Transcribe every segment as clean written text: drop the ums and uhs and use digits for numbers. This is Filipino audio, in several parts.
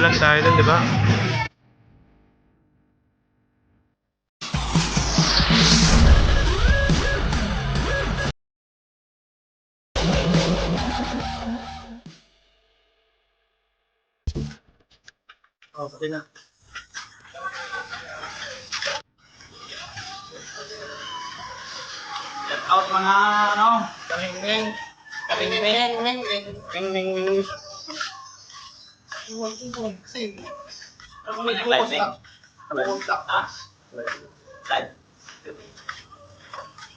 lang tayo dun, di ba? Oh, pati na. Shout out mga ano, karingring. Karingring. Karingring. Iwan ko kasi. Ako may focus na. Focus na.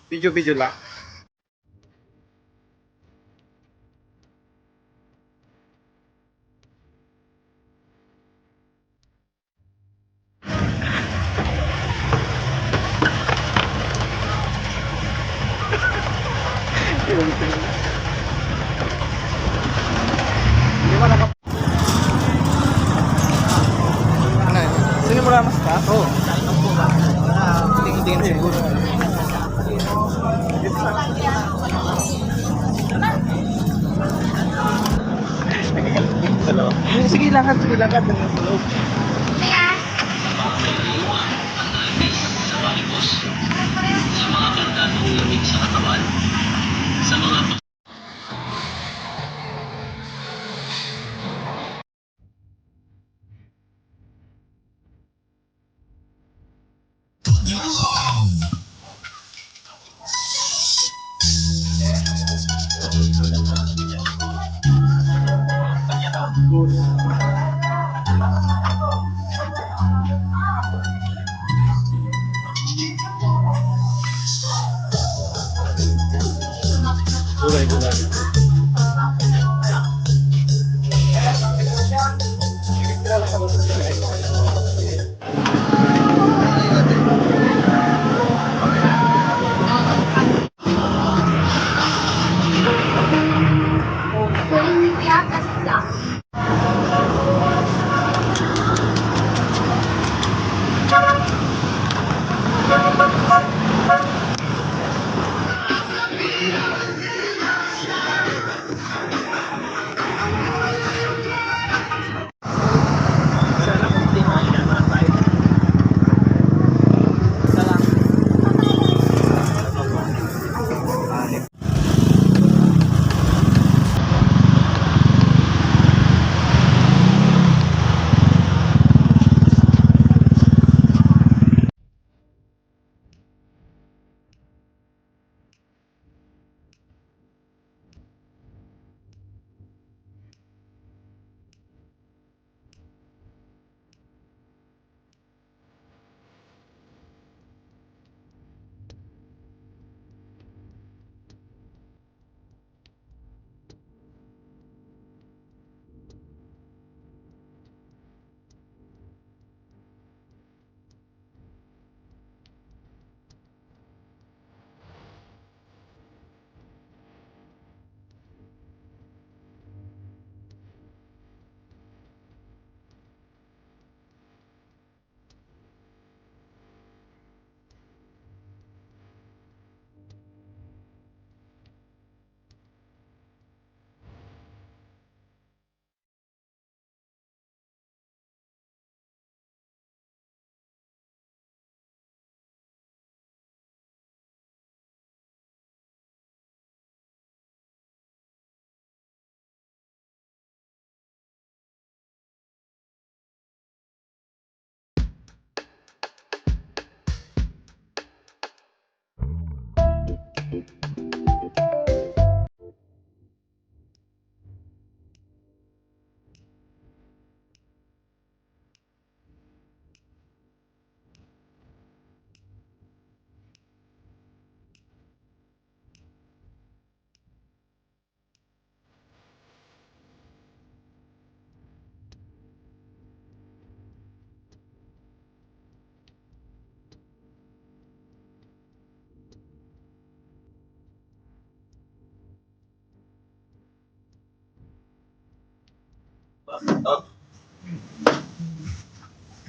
Video lang. Di ba naka... Ano yun? Sino mo lamas ka? Oo. Tingin-tingin siguro. Sige, lakad. Hanggang sa loob. Gulay.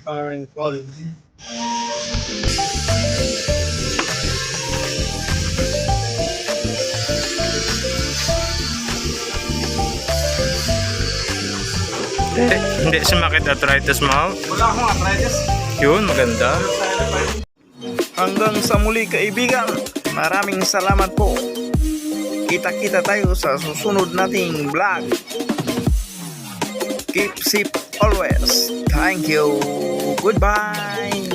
Parang quality. Hindi sumakit arthritis mo. Wala akong arthritis. Yun, maganda. Hanggang sa muli kaibigan, maraming salamat po. Kita-kita tayo sa susunod nating vlog. Keep safe always. Thank you. Goodbye.